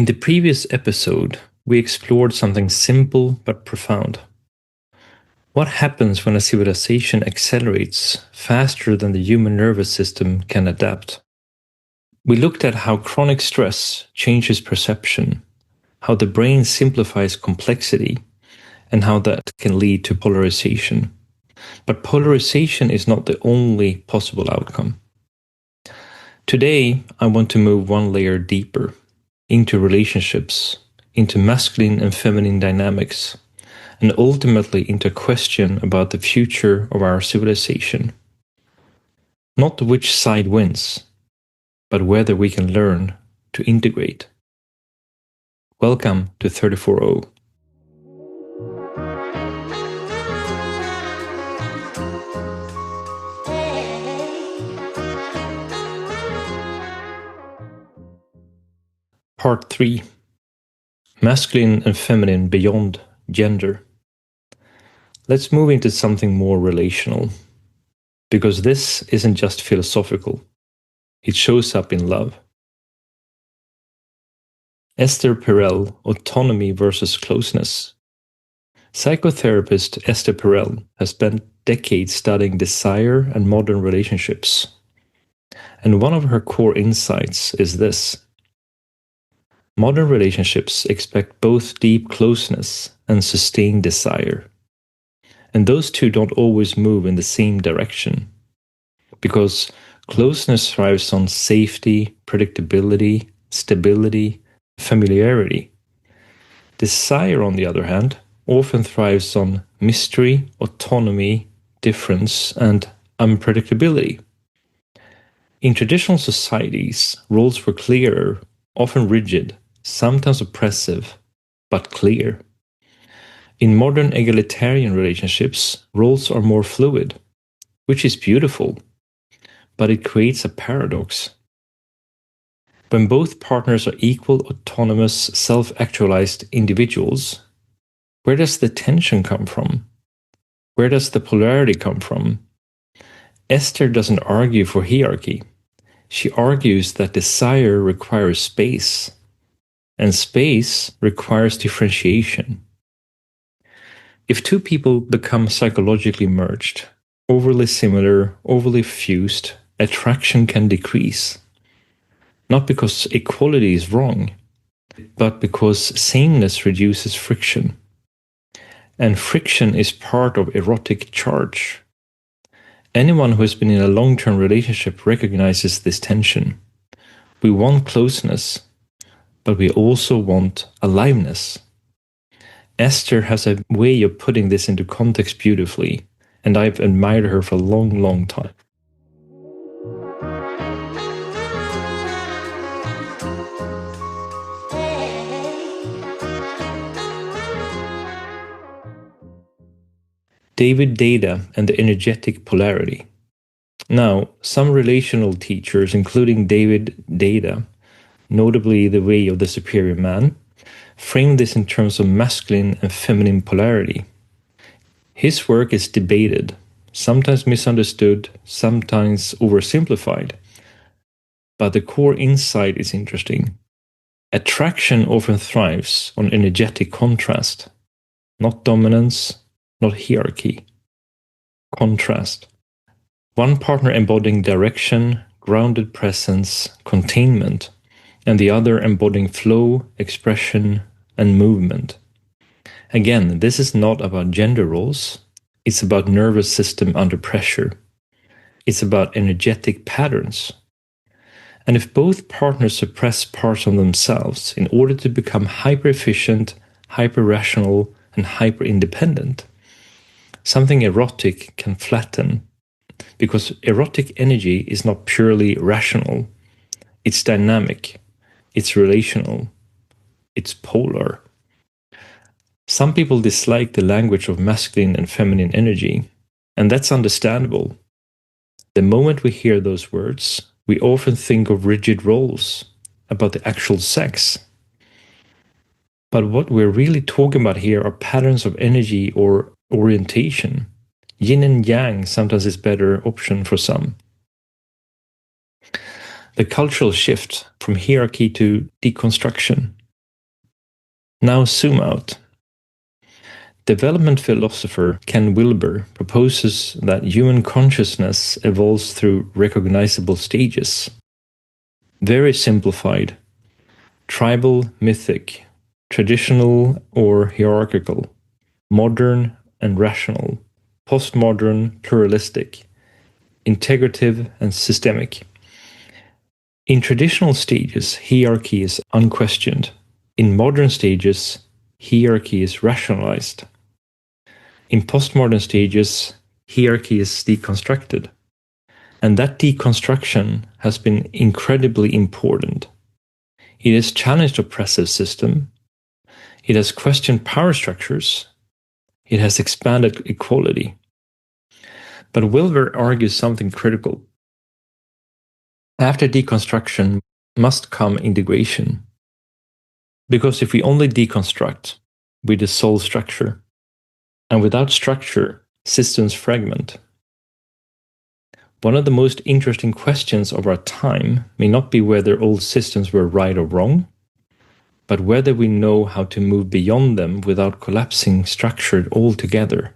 In the previous episode, we explored something simple but profound. What happens when a civilization accelerates faster than the human nervous system can adapt? We looked at how chronic stress changes perception, how the brain simplifies complexity, and how that can lead to polarization. But polarization is not the only possible outcome. Today, I want to move one layer deeper into relationships, into masculine and feminine dynamics, and ultimately into a question about the future of our civilization. Not which side wins, but whether we can learn to integrate. Welcome to 34O. Part 3. Masculine and feminine beyond gender. Let's move into something more relational, because this isn't just philosophical. It shows up in love. Esther Perel, Autonomy versus Closeness. Psychotherapist Esther Perel has spent decades studying desire and modern relationships. And one of her core insights is this. Modern relationships expect both deep closeness and sustained desire. And those two don't always move in the same direction. Because closeness thrives on safety, predictability, stability, familiarity. Desire, on the other hand, often thrives on mystery, autonomy, difference, and unpredictability. In traditional societies, roles were clearer, often rigid, sometimes oppressive, but clear. In modern egalitarian relationships, roles are more fluid, which is beautiful, but it creates a paradox. When both partners are equal, autonomous, self-actualized individuals, where does the tension come from? Where does the polarity come from? Esther doesn't argue for hierarchy. She argues that desire requires space, and space requires differentiation. If two people become psychologically merged, overly similar, overly fused, attraction can decrease. Not because equality is wrong, but because sameness reduces friction. And friction is part of erotic charge. Anyone who has been in a long-term relationship recognizes this tension. We want closeness, but we also want aliveness. Esther has a way of putting this into context beautifully, and I've admired her for a long, long time. David Data and the energetic polarity. Now, some relational teachers, including David Data, notably The Way of the Superior Man, frame this in terms of masculine and feminine polarity. His work is debated, sometimes misunderstood, sometimes oversimplified. But the core insight is interesting. Attraction often thrives on energetic contrast, not dominance, not hierarchy. Contrast. One partner embodying direction, grounded presence, containment, and the other embodying flow, expression, and movement. Again, this is not about gender roles. It's about nervous system under pressure. It's about energetic patterns. And if both partners suppress parts of themselves in order to become hyper-efficient, hyper-rational, and hyper-independent, something erotic can flatten, because erotic energy is not purely rational. It's dynamic, it's relational, it's polar. Some people dislike the language of masculine and feminine energy, and that's understandable. The moment we hear those words, we often think of rigid roles, about the actual sex. But what we're really talking about here are patterns of energy or orientation. Yin and yang sometimes is better option for some. The cultural shift from hierarchy to deconstruction Now zoom out. Development philosopher Ken Wilber proposes that human consciousness evolves through recognizable stages. Very simplified: tribal, mythic; traditional or hierarchical; modern and rational; postmodern, pluralistic; integrative and systemic. In traditional stages, hierarchy is unquestioned. In modern stages, hierarchy is rationalized. In postmodern stages, hierarchy is deconstructed. And that deconstruction has been incredibly important. It has challenged oppressive system. It has questioned power structures. It has expanded equality. But Wilber argues something critical. After deconstruction must come integration. Because if we only deconstruct, we dissolve structure. And without structure, systems fragment. One of the most interesting questions of our time may not be whether old systems were right or wrong, but whether we know how to move beyond them without collapsing structure altogether.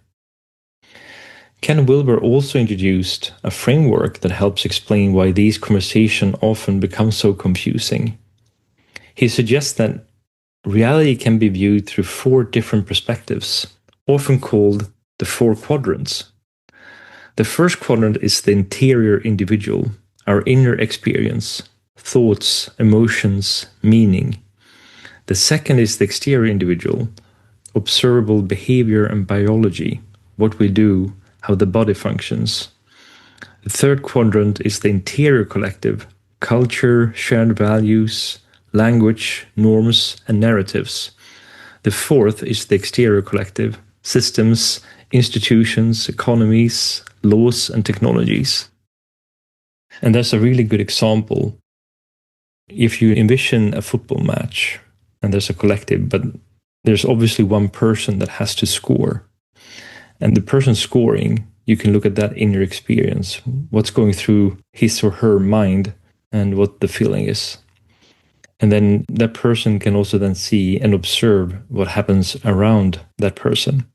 Ken Wilber also introduced a framework that helps explain why these conversations often become so confusing. He suggests that reality can be viewed through 4 different perspectives, often called the 4 quadrants. The first quadrant is the interior individual, our inner experience, thoughts, emotions, meaning. The second is the exterior individual, observable behavior and biology, what we do, how the body functions. The third quadrant is the interior collective, culture, shared values, language, norms, and narratives. The fourth is the exterior collective, systems, institutions, economies, laws, and technologies. And that's a really good example. If you envision a football match, and there's a collective, but there's obviously one person that has to score. And the person scoring, you can look at that inner experience, what's going through his or her mind, and what the feeling is. And then that person can also then see and observe what happens around that person.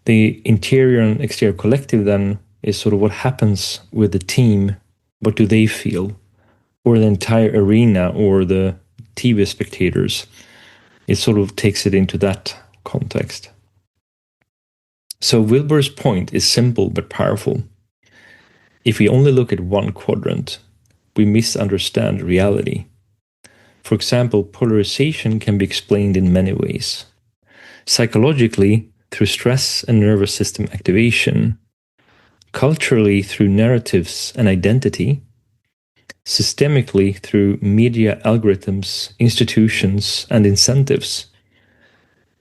The interior and exterior collective then is sort of what happens with the team. What do they feel? Or the entire arena or the TV spectators. It sort of takes it into that context. So Wilber's point is simple but powerful. If we only look at one quadrant, we misunderstand reality. For example, polarization can be explained in many ways. Psychologically, through stress and nervous system activation, culturally through narratives and identity, systemically through media algorithms, institutions, and incentives,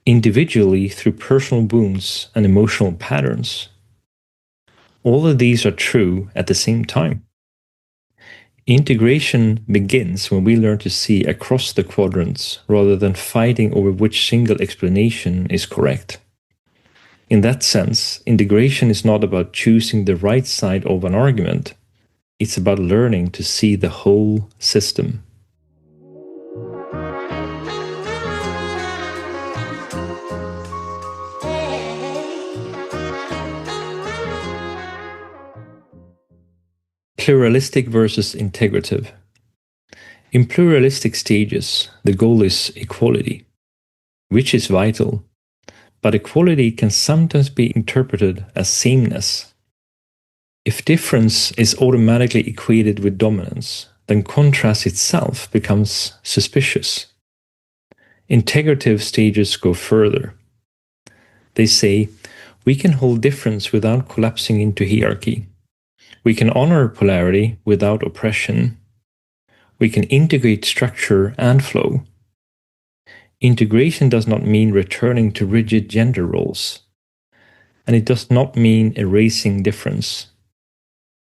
individually through personal wounds and emotional patterns. All of these are true at the same time. Integration begins when we learn to see across the quadrants rather than fighting over which single explanation is correct. In that sense, integration is not about choosing the right side of an argument. It's about learning to see the whole system. Pluralistic versus integrative. In pluralistic stages, the goal is equality, which is vital, but equality can sometimes be interpreted as sameness. If difference is automatically equated with dominance, then contrast itself becomes suspicious. Integrative stages go further. They say, we can hold difference without collapsing into hierarchy. We can honor polarity without oppression. We can integrate structure and flow. Integration does not mean returning to rigid gender roles. And it does not mean erasing difference.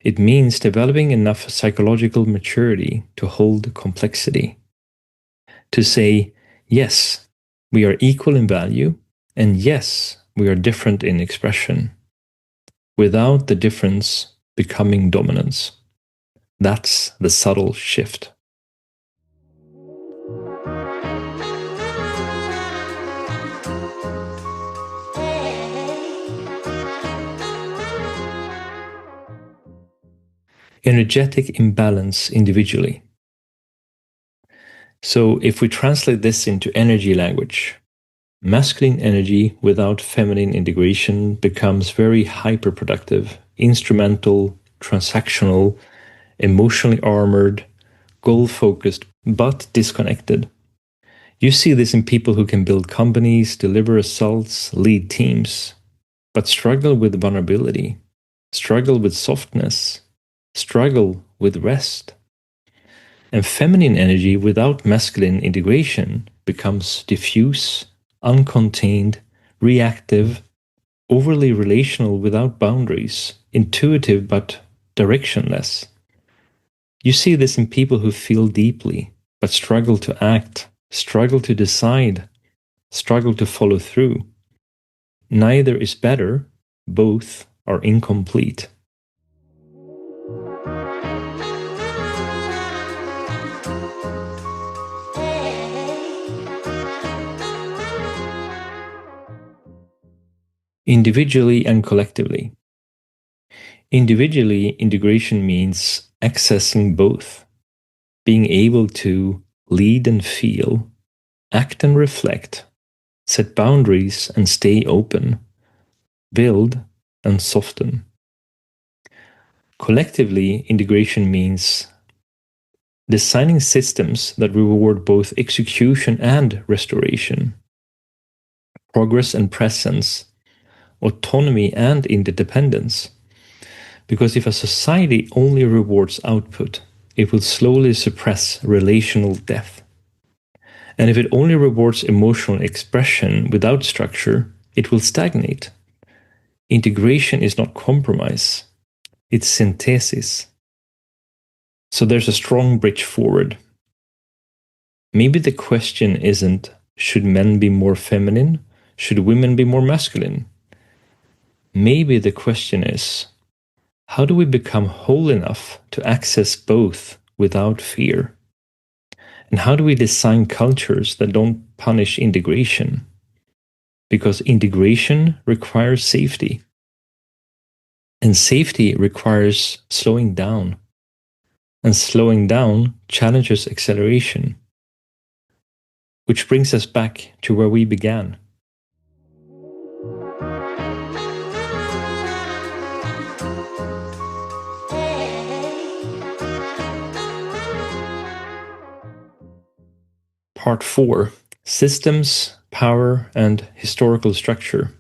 It means developing enough psychological maturity to hold complexity. To say, yes, we are equal in value, and yes, we are different in expression, without the difference becoming dominance. That's the subtle shift. energetic imbalance individually. So if we translate this into energy language, masculine energy without feminine integration becomes very hyperproductive, instrumental, transactional, emotionally armored, goal-focused, but disconnected. You see this in people who can build companies, deliver results, lead teams, but struggle with vulnerability, struggle with softness, struggle with rest. And feminine energy without masculine integration becomes diffuse, uncontained, reactive, overly relational without boundaries, intuitive but directionless. You see this in people who feel deeply but struggle to act, struggle to decide, struggle to follow through. Neither is better, both are incomplete. Individually and collectively. Individually, integration means accessing both, being able to lead and feel, act and reflect, set boundaries and stay open, build and soften. Collectively, integration means designing systems that reward both execution and restoration, progress and presence, autonomy and interdependence. Because if a society only rewards output, it will slowly suppress relational depth. And if it only rewards emotional expression without structure, it will stagnate. Integration is not compromise, it's synthesis. So there's a strong bridge forward. Maybe the question isn't, should men be more feminine? Should women be more masculine? Maybe the question is, how do we become whole enough to access both without fear? And how do we design cultures that don't punish integration? Because integration requires safety. And safety requires slowing down. And slowing down challenges acceleration. Which brings us back to where we began. Part 4: Systems, Power, and Historical Structure.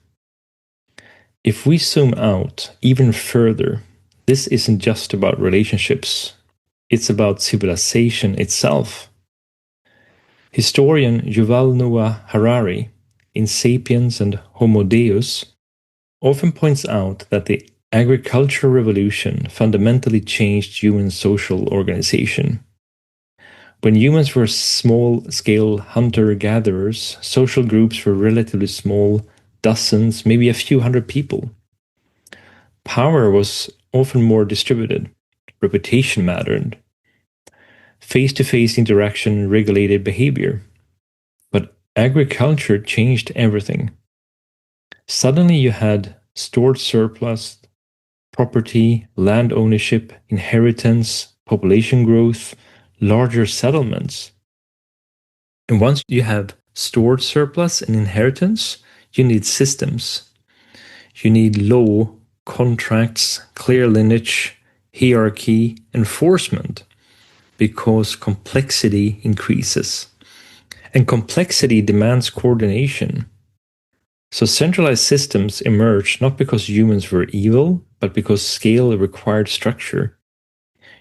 If we zoom out even further, this isn't just about relationships, it's about civilization itself. Historian Yuval Noah Harari, in Sapiens and Homo Deus, often points out that the agricultural revolution fundamentally changed human social organization. When humans were small-scale hunter-gatherers, social groups were relatively small, dozens, maybe a few hundred people. Power was often more distributed. Reputation mattered. Face-to-face interaction regulated behavior. But agriculture changed everything. Suddenly you had stored surplus, property, land ownership, inheritance, population growth, larger settlements. And once you have stored surplus and inheritance, you need systems. You need law, contracts, clear lineage, hierarchy, enforcement, because complexity increases. And complexity demands coordination. So centralized systems emerged not because humans were evil, but because scale required structure.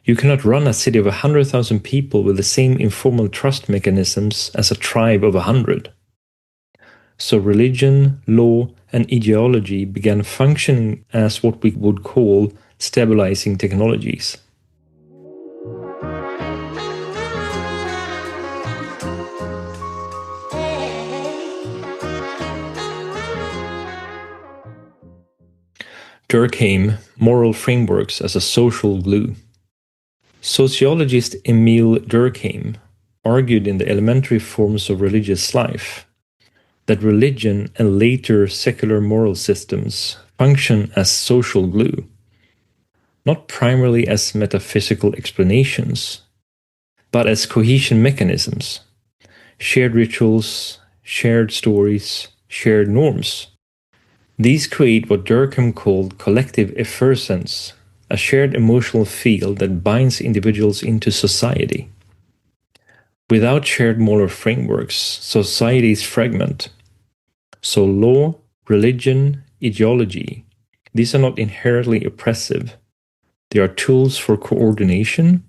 You cannot run a city of 100,000 people with the same informal trust mechanisms as a tribe of 100. So religion, law, and ideology began functioning as what we would call stabilizing technologies. Durkheim, Moral Frameworks as a Social Glue. Sociologist Emile Durkheim argued in the Elementary Forms of Religious Life that religion and later secular moral systems function as social glue. not primarily as metaphysical explanations, but as cohesion mechanisms, shared rituals, shared stories, shared norms. These create what Durkheim called collective effervescence, a shared emotional field that binds individuals into society. Without shared moral frameworks, societies fragment. So law, religion, ideology, these are not inherently oppressive. They are tools for coordination.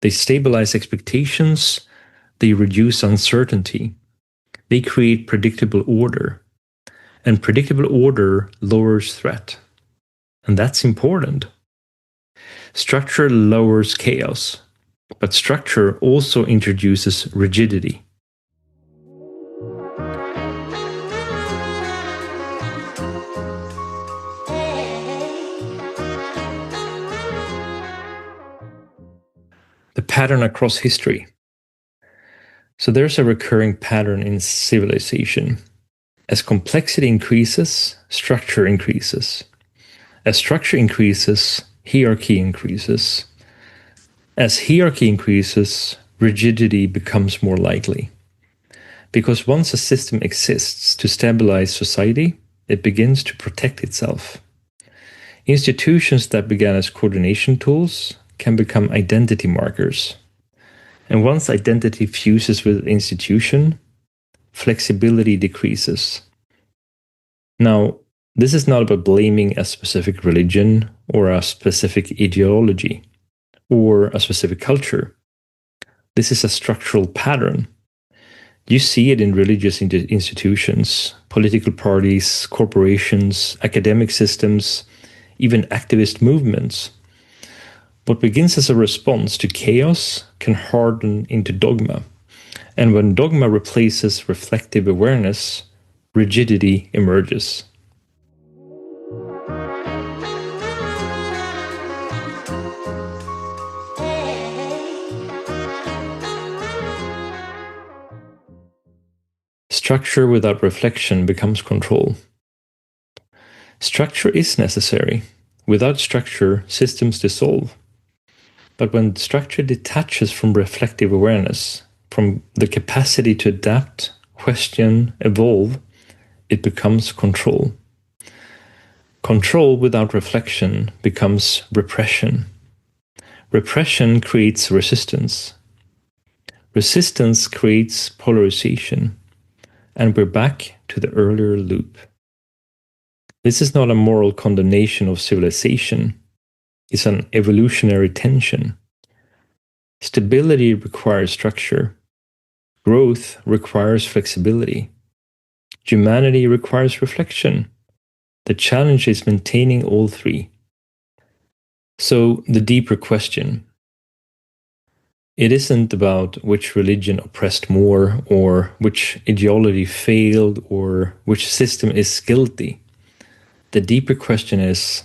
They stabilize expectations. They reduce uncertainty. They create predictable order. And predictable order lowers threat. And that's important. Structure lowers chaos, but structure also introduces rigidity. The pattern across history. So there's a recurring pattern in civilization. As complexity increases, structure increases. As structure increases, hierarchy increases. As hierarchy increases, rigidity becomes more likely. Because once a system exists to stabilize society, it begins to protect itself. Institutions that began as coordination tools can become identity markers. And once identity fuses with institution, flexibility decreases. Now, this is not about blaming a specific religion or a specific ideology or a specific culture. This is a structural pattern. You see it in religious institutions, political parties, corporations, academic systems, even activist movements. What begins as a response to chaos can harden into dogma. And when dogma replaces reflective awareness, rigidity emerges. Structure without reflection becomes control. Structure is necessary. Without structure, systems dissolve. But when structure detaches from reflective awareness, from the capacity to adapt, question, evolve, it becomes control. Control without reflection becomes repression. Repression creates resistance. Resistance creates polarization. And we're back to the earlier loop. This is not a moral condemnation of civilization. It's an evolutionary tension. Stability requires structure. Growth requires flexibility. Humanity requires reflection. The challenge is maintaining all three. So, the deeper question. It isn't about which religion oppressed more, or which ideology failed, or which system is guilty. The deeper question is,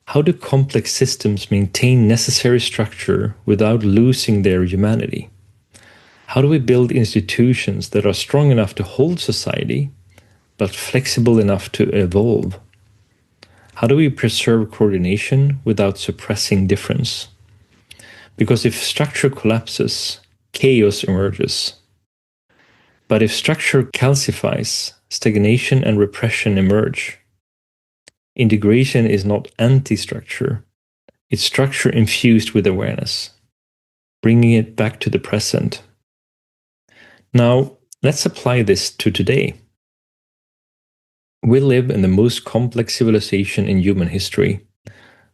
how do complex systems maintain necessary structure without losing their humanity? How do we build institutions that are strong enough to hold society, but flexible enough to evolve? How do we preserve coordination without suppressing difference? Because if structure collapses, chaos emerges. But if structure calcifies, stagnation and repression emerge. Integration is not anti-structure. It's structure infused with awareness, bringing it back to the present. Now, let's apply this to today. We live in the most complex civilization in human history,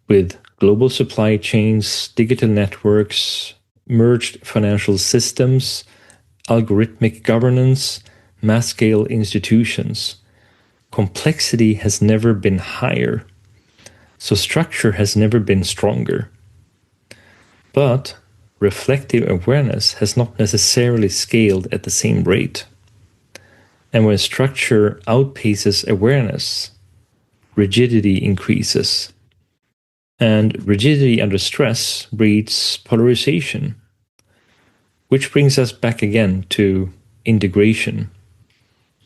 with global supply chains, digital networks, merged financial systems, algorithmic governance, mass-scale institutions. Complexity has never been higher, so structure has never been stronger. But reflective awareness has not necessarily scaled at the same rate. And when structure outpaces awareness, rigidity increases. And rigidity under stress breeds polarization, which brings us back again to integration,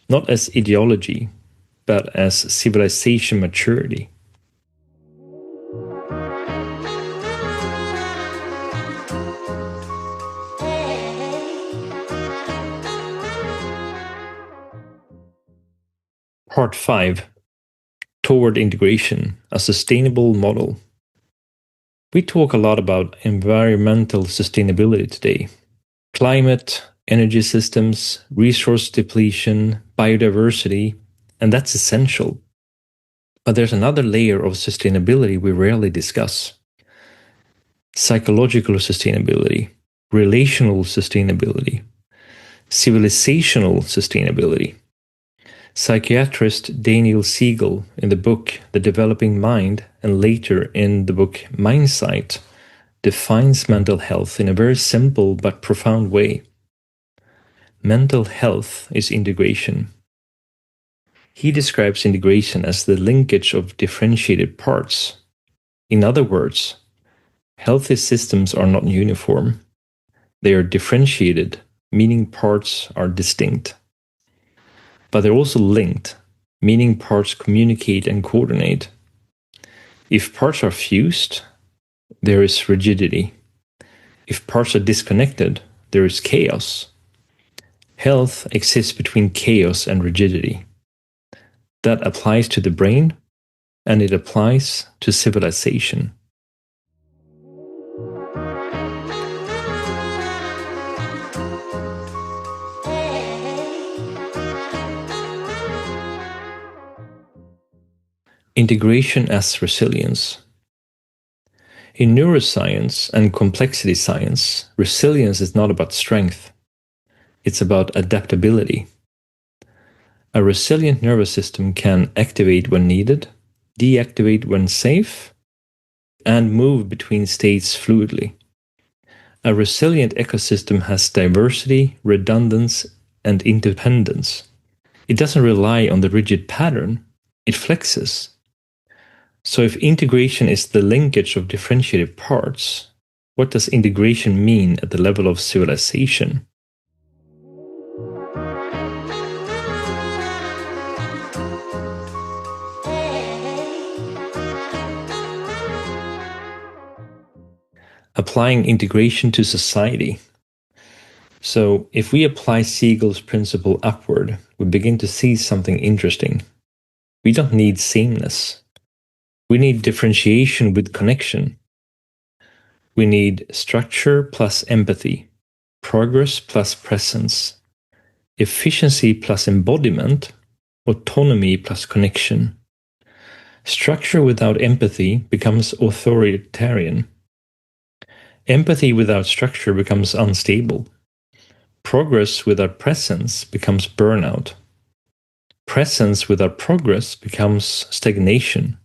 not as ideology, but as civilization maturity. Part 5. Toward Integration, a Sustainable Model. We talk a lot about environmental sustainability today. Climate, energy systems, resource depletion, biodiversity, and that's essential. But there's another layer of sustainability we rarely discuss. Psychological sustainability, relational sustainability, civilizational sustainability. Psychiatrist Daniel Siegel, in the book The Developing Mind, and later in the book Mindsight, defines mental health in a very simple but profound way. Mental health is integration. He describes integration as the linkage of differentiated parts. In other words, healthy systems are not uniform. They are differentiated, meaning parts are distinct. But they're also linked, meaning parts communicate and coordinate. If parts are fused, there is rigidity. If parts are disconnected, there is chaos. Health exists between chaos and rigidity. That applies to the brain, and it applies to civilization. Integration as resilience. In neuroscience and complexity science, resilience is not about strength. It's about adaptability. A resilient nervous system can activate when needed, deactivate when safe, and move between states fluidly. A resilient ecosystem has diversity, redundance, and independence. It doesn't rely on the rigid pattern, it flexes. So if integration is the linkage of differentiated parts, what does integration mean at the level of civilization? Applying integration to society. So if we apply Siegel's principle upward, we begin to see something interesting. We don't need sameness. We need differentiation with connection. We need structure plus empathy, progress plus presence, efficiency plus embodiment, autonomy plus connection. Structure without empathy becomes authoritarian. Empathy without structure becomes unstable. Progress without presence becomes burnout. Presence without progress becomes stagnation.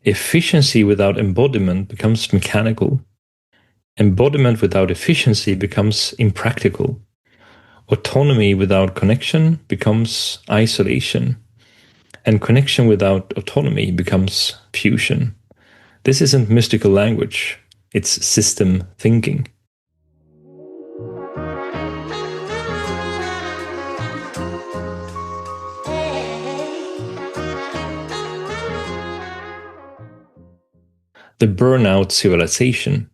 Efficiency without embodiment becomes mechanical. Embodiment without efficiency becomes impractical. Autonomy without connection becomes isolation. And connection without autonomy becomes fusion. This isn't mystical language, it's system thinking. The burnout civilization.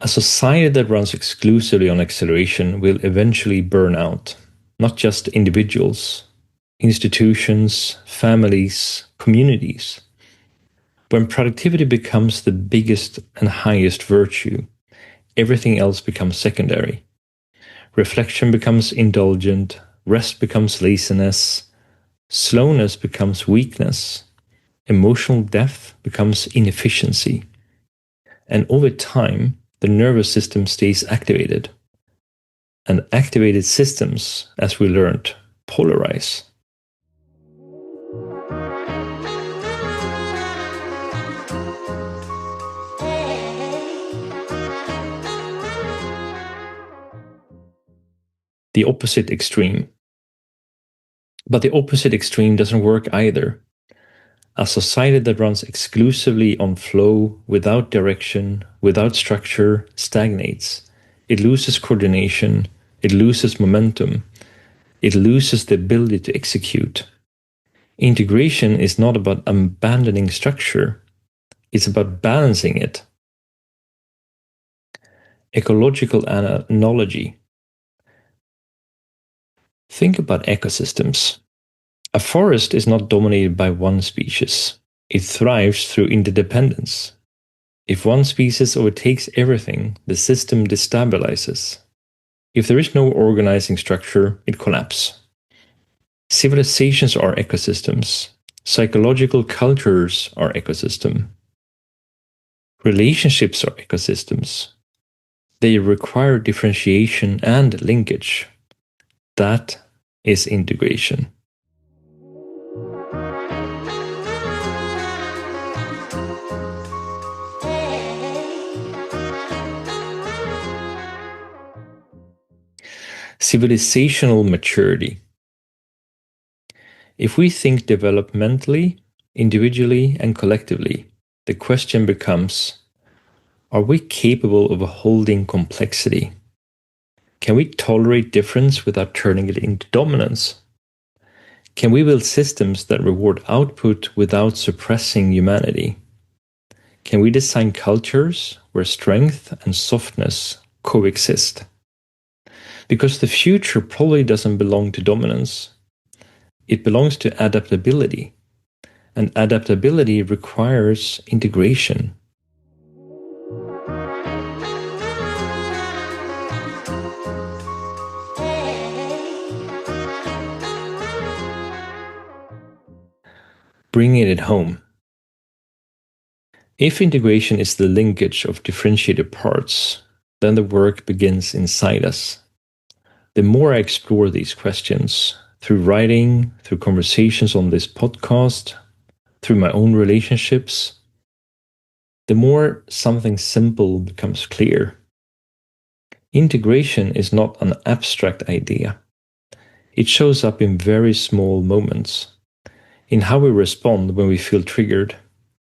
A society that runs exclusively on acceleration will eventually burn out, not just individuals, institutions, families, communities. When productivity becomes the biggest and highest virtue, everything else becomes secondary. Reflection becomes indulgent, rest becomes laziness, slowness becomes weakness, emotional depth becomes inefficiency. And over time, the nervous system stays activated. And activated systems, as we learned, polarize. The opposite extreme. But the opposite extreme doesn't work either. A society that runs exclusively on flow, without direction, without structure, stagnates. It loses coordination, it loses momentum, it loses the ability to execute. Integration is not about abandoning structure, it's about balancing it. Ecological analogy. Think about ecosystems. A forest is not dominated by one species. It thrives through interdependence. If one species overtakes everything, the system destabilizes. If there is no organizing structure, it collapses. Civilizations are ecosystems. Psychological cultures are ecosystem. Relationships are ecosystems. They require differentiation and linkage. That is integration. Civilizational maturity. If we think developmentally, individually, and collectively, the question becomes, are we capable of holding complexity? Can we tolerate difference without turning it into dominance? Can we build systems that reward output without suppressing humanity? Can we design cultures where strength and softness coexist? Because the future probably doesn't belong to dominance. It belongs to adaptability. And adaptability requires integration. Bringing it home. If integration is the linkage of differentiated parts, then the work begins inside us. The more I explore these questions, through writing, through conversations on this podcast, through my own relationships, the more something simple becomes clear. Integration is not an abstract idea. It shows up in very small moments, in how we respond when we feel triggered,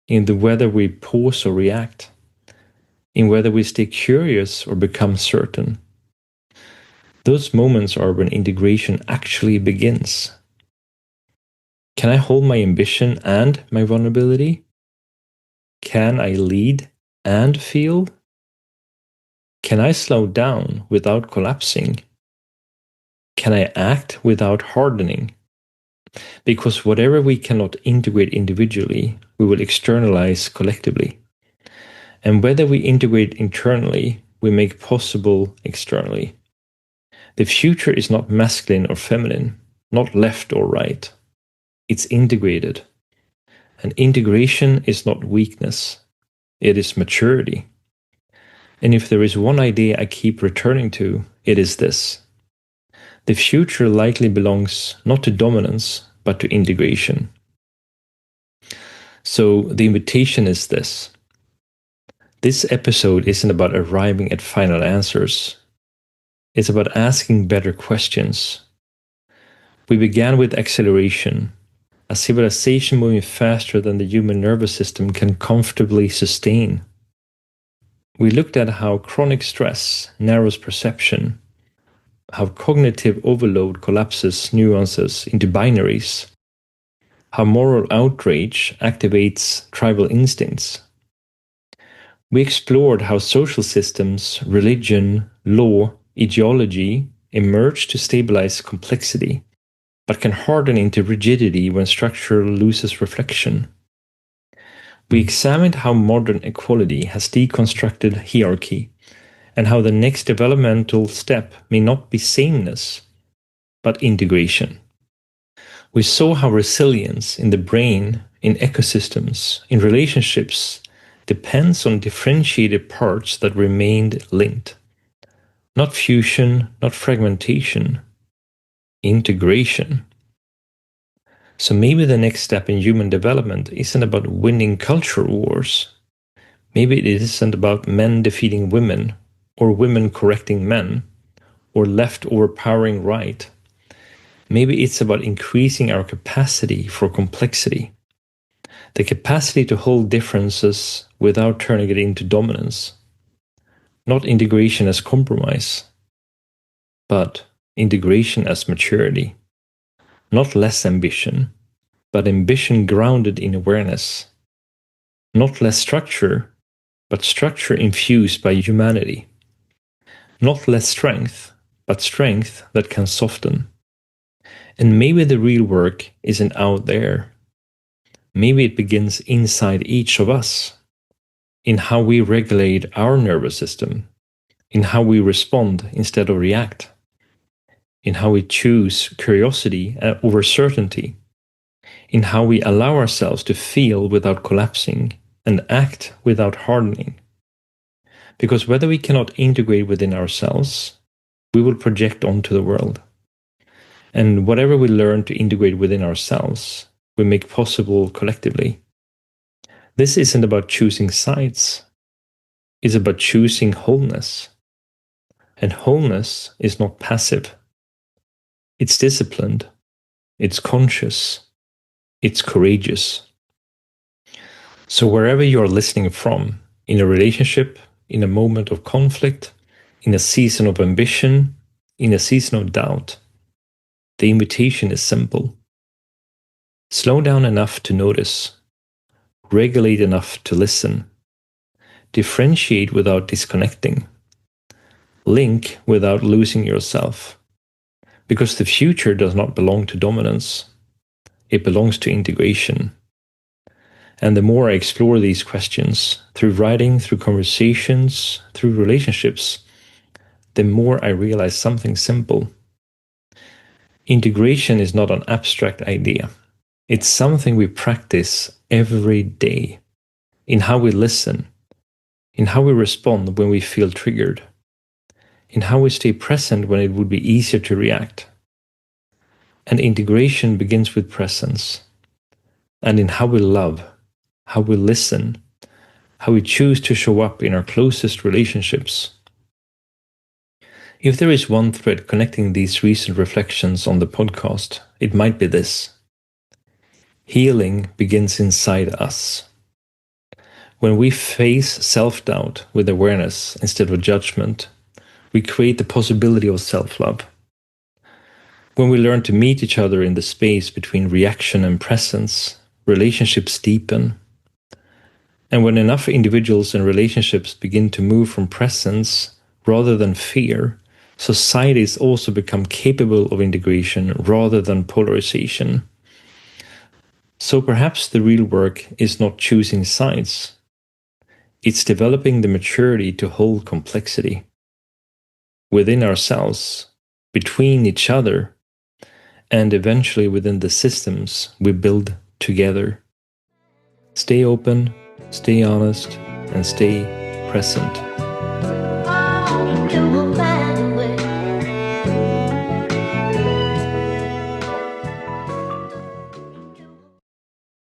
in the whether we pause or react, in whether we stay curious or become certain. Those moments are when integration actually begins. Can I hold my ambition and my vulnerability? Can I lead and feel? Can I slow down without collapsing? Can I act without hardening? Because whatever we cannot integrate individually, we will externalize collectively. And whether we integrate internally, we make possible externally. The future is not masculine or feminine, not left or right. It's integrated. And integration is not weakness, it is maturity. And if there is one idea I keep returning to, it is this. The future likely belongs not to dominance, but to integration. So the invitation is this. This episode isn't about arriving at final answers. It's about asking better questions. We began with acceleration, a civilization moving faster than the human nervous system can comfortably sustain. We looked at how chronic stress narrows perception, how cognitive overload collapses nuances into binaries, how moral outrage activates tribal instincts. We explored how social systems, religion, law, ideology emerge to stabilize complexity, but can harden into rigidity when structure loses reflection. We examined how modern equality has deconstructed hierarchy, and how the next developmental step may not be sameness, but integration. We saw how resilience in the brain, in ecosystems, in relationships, depends on differentiated parts that remained linked. Not fusion, not fragmentation, integration. So maybe the next step in human development isn't about winning culture wars. Maybe it isn't about men defeating women, or women correcting men, or left overpowering right. Maybe it's about increasing our capacity for complexity. The capacity to hold differences without turning it into dominance. Not integration as compromise, but integration as maturity. Not less ambition, but ambition grounded in awareness. Not less structure, but structure infused by humanity. Not less strength, but strength that can soften. And maybe the real work isn't out there. Maybe it begins inside each of us, in how we regulate our nervous system, in how we respond instead of react, in how we choose curiosity over certainty, in how we allow ourselves to feel without collapsing and act without hardening. Because whether we cannot integrate within ourselves, we will project onto the world. And whatever we learn to integrate within ourselves, we make possible collectively. This isn't about choosing sides. It's about choosing wholeness. And wholeness is not passive. It's disciplined. It's conscious. It's courageous. So wherever you're listening from, in a relationship, in a moment of conflict, in a season of ambition, in a season of doubt, the invitation is simple. Slow down enough to notice. Regulate enough to listen. Differentiate without disconnecting. Link without losing yourself. Because the future does not belong to dominance. It belongs to integration. And the more I explore these questions, through writing, through conversations, through relationships, the more I realize something simple. Integration is not an abstract idea. It's something we practice every day, in how we listen, in how we respond when we feel triggered, in how we stay present when it would be easier to react. And integration begins with presence, and in how we love, how we listen, how we choose to show up in our closest relationships. If there is one thread connecting these recent reflections on the podcast, it might be this. Healing begins inside us. When we face self-doubt with awareness instead of judgment, we create the possibility of self-love. When we learn to meet each other in the space between reaction and presence, relationships deepen. And when enough individuals and relationships begin to move from presence rather than fear, societies also become capable of integration rather than polarization. So perhaps the real work is not choosing sides. It's developing the maturity to hold complexity within ourselves, between each other, and eventually within the systems we build together. Stay open, stay honest, and stay present.